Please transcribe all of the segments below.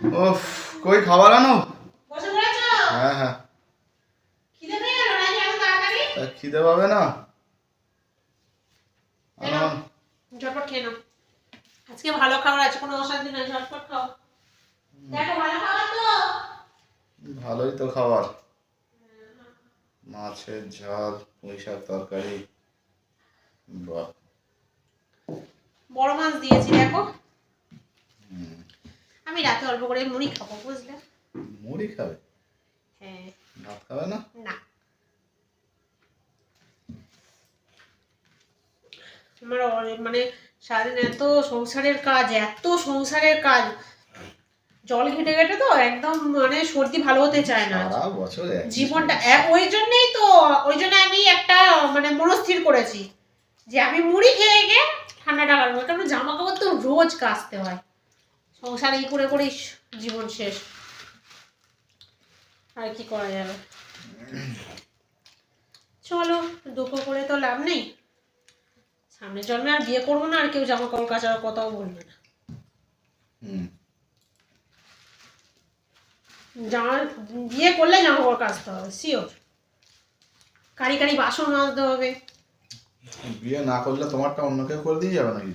ওফ, কই খাবার আনো? বসে পড়েছো? হ্যাঁ হ্যাঁ। খিদে পেয়ে গেল নাকি এত তাড়াতাড়ি? তা খিদে পাবে না? এনো, আনো। ঝটপট খেয়ে নাও। আজকে ভালো খাবার আছে, কোনো অশান্তি নাই, ঝটপট খাও। দেখো ভালো খাবার তো। ভালোই তো খাবার। মাছের ঝাল, পুঁই শাক তরকারি। বাহ। বড় মাছ দিয়েছি দেখো। হুম। আমি রাতে অল্প করে মুড়ি খাবো, বুঝলে? মুড়ি খাবে? হ্যাঁ। ভাত খাবে না? না, আমার মানে সারাদিন এত সংসারের কাজ, জল ঘেটে ঘেটে তো একদম মানে সর্দি ভালো হতে চায় না সারা বছর একই জীবনটা। সমস্যা। ওই জন্য আমি একটা মানে মনস্থির করেছি যে আমি মুড়ি খেয়ে গিয়ে ঠান্ডাটা কাটবো, কারণ জামা কাপড় তো রোজ কাচতে হয়, সংসার এই করে করেই জীবন শেষ, আর কি করা যাবে। চলো, দুঃখ করে তো লাভ নেই, সামনের জন্মে আর বিয়ে করবো না, আর কেউ জামা কাপড় কাচার কথাও বলবে না। হুম। বিয়ে করলে জামা কাপড় কাচতে হবে শিওর, কারি কারি বাসন মাজতে হবে। বিয়ে না করলে তোমারটা অন্য কেউ করে দিয়ে যাবে নাকি?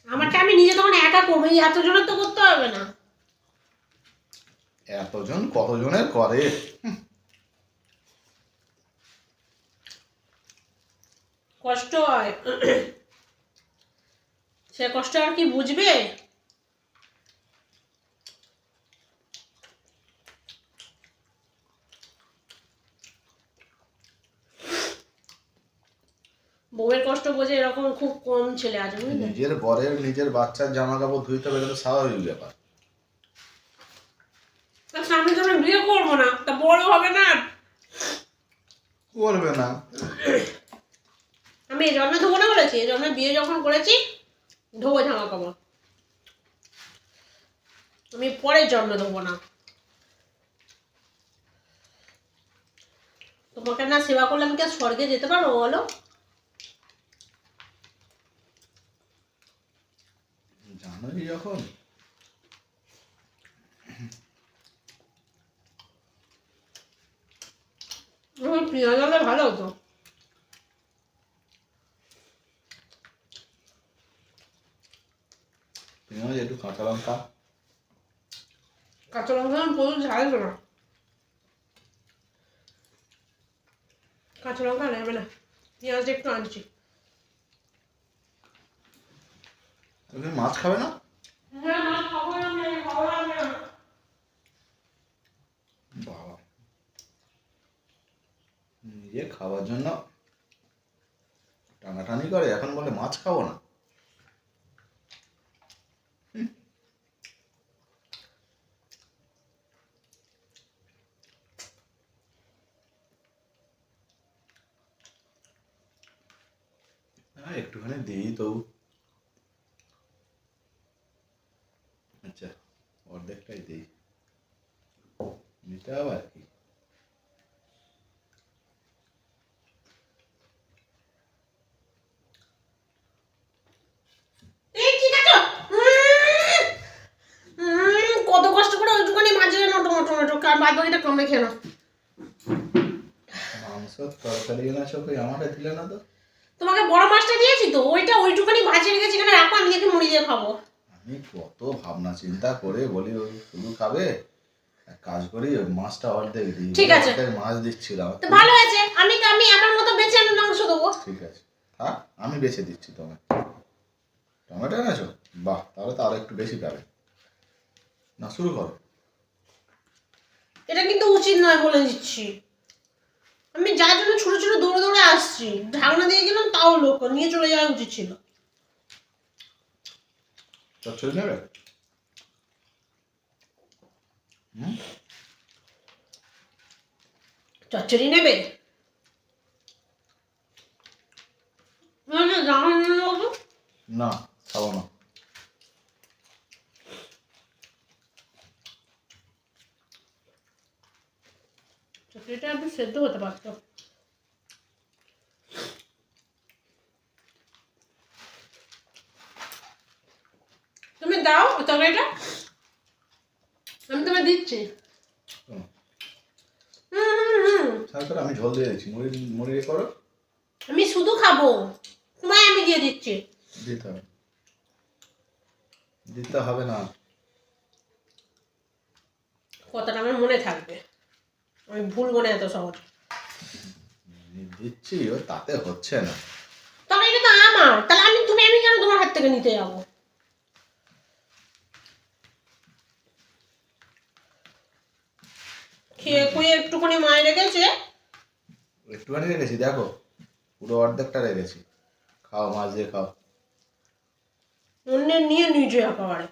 আমারটা আমি নিজে তখন একা করবো, এই এতজনের তো করতে হবে না। এতজন কতজনের করে? কষ্ট হয়, সে কষ্ট আর কি বুঝবে? বউয়ের কষ্ট বোঝে এরকম খুব কম ছেলে আছে, বুঝলে? নিজের বরের নিজের বাচ্চার জামা কাপড় ধুইতে হবে, এটা তো স্বাভাবিক ব্যাপার। সামনে যখন বিয়ে করবো না, তা বড় হবে না? করবে না। আমি এই জন্মে ধোবো না বলেছি, এই জন্মে বিয়ে যখন করেছি ধোবো জামা কাপড়, আমি পরের জন্মে ধোবো না। তোমাকে না সেবা করলে আমি কি আর স্বর্গে যেতে পারবো বলো? জানোই যখন। পেঁয়াজ হলে ভালো হতো। পেঁয়াজ, একটু কাঁচা লঙ্কা। কাঁচা লঙ্কা প্রচুর ঝাল তো না, কাঁচা লঙ্কা নেবে না, পেঁয়াজটা একটু আনছি। তুমি মাছ খাবে না? বাবা, নিজে খাওয়ার জন্য টানাটানি করে, এখন বলে মাছ খাবো না। হ্যাঁ, একটুখানি দিই তো। আচ্ছা, অর্ধেকটাই দিই, এটা আবার কি? কত কষ্ট করে ওইটুখানি মাঝে টমেটো বাদ বাকিটা কমে খেলো। মাংস তরকারি এনেছো, কই আমাকে দিলে না তো? তোমাকে বড় মাছটা দিয়েছি তো, ওইটুখানি ভাজিয়ে রেখেছি, এখানে রাখো, আমি দেখে মুড়ি দিয়ে খাবো। আমি কত ভাবনা চিন্তা করে বলি ওই শুধু খাবে, এক কাজ করি ওই মাছটা অর্ধেক দিই। ঠিক আছে, অর্ধেক মাছ দিচ্ছিলাম। তো ভালো আছে, আমি আমার মতো বেঁচে আমি মাংস দেবো। ঠিক আছে, থাক, আমি বেছে দিচ্ছি তোমায়। টমেটো এনেছো? বাহ, তাহলে তো আরো একটু বেশি পাবে। না, শুরু করো। এটা কিন্তু উচিত নয় বলে দিচ্ছি, আমি যার জন্য ছোট ছোট দৌড়ে দৌড়ে আসছি, ঢাকনা দিয়ে গেলাম, তাও লোক নিয়ে চলে যাওয়া উচিত ছিল। চচ্চড়ি নেবে? হুম। চচ্চড়ি নেবে? না, খাবো না। চচ্চড়িটা একটু সেদ্ধ হতে পারতো। তুমি দাও তরকারিটা, আমি তোমায় দিচ্ছি। হুম। হুম। ছাড় করে আমি ঝোল দিয়ে দিচ্ছি, মুড়ি মুড়ি দিয়ে করো। আমি শুধু খাবো, তোমায় আমি দিয়ে দিচ্ছি। দিতে হবে, দিতে হবে না। কথাটা আমার মনে থাকবে, আমি ভুলবো না এত সহজ। দিচ্ছি, ও তাতে হচ্ছে না। তবে এটা তো আমার, তাহলে আমি কেন তোমার হাত থেকে নিতে যাবো? খেয়ে খুয়ে একটুখানি মায়ের রেখেছে। একটুখানি রেখেছি, দেখো পুরো অর্ধেকটা রেখেছি। খাও, মাছ দিয়ে খাও। অন্যের নিয়ে নিজে একেবারে।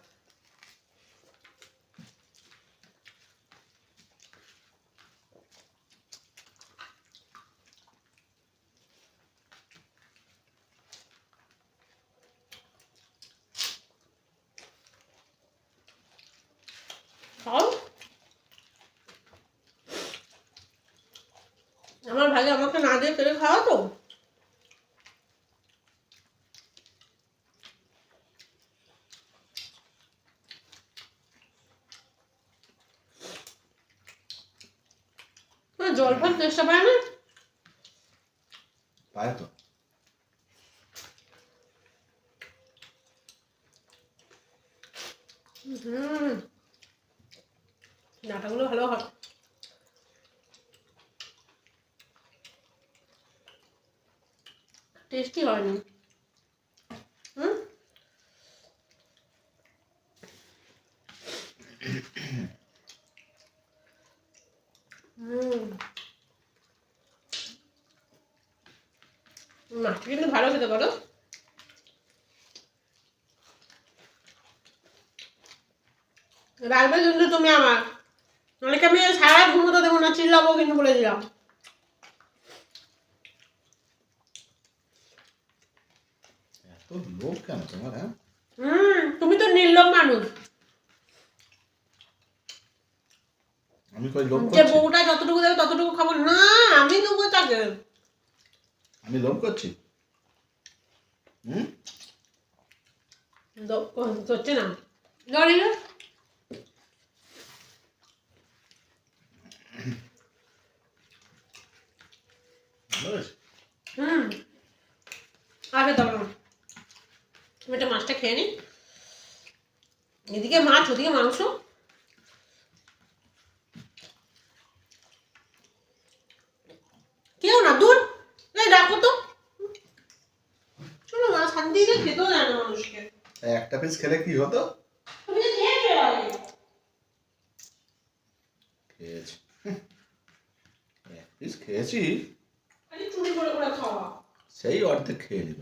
খাও, আমার ভাগে আমাকে না দিয়ে ফেলে খাওয়া তো। জল ফল চেষ্টা পায় না। পায় তো। ডাটাগুলো ভালো হয়। টেস্টি হয়নি। হুম, মাছটা কিন্তু ভালো খেতে পারো। রাখবে কিন্তু তুমি আমার, অনেকে আমি সারা রাত ঘুমোতে দেবো না, চিল্লাবো কিন্তু বলে দিলাম। এত লোভ কেন তোমার? হ্যাঁ, তুমি তো নির্লোভ মানুষ। আমি কই লোভ যে করছি? বউটা যতটুকু দেবে ততটুকু খাবো না, আমি দেবো তাকে। আমি লোভ করছি? হুম, হচ্ছে না গাড়ি। বেশ। আগে দাও না, তুমি একটা মাছটা খেয়ে নি। এদিকে মাছ ওদিকে মাংস। কেউ না, দূর রাখো তো। শোনো না, শান্তিতে খেতেও দেয় না মানুষকে। একটা পিস খেলে কি হতো? তুমি তো খেয়েছো আগে। খেয়েছি, এক পিস খেয়েছি, খালি চুরি করে করে খাওয়া। সেই অর্ধেক খেয়ে নিল।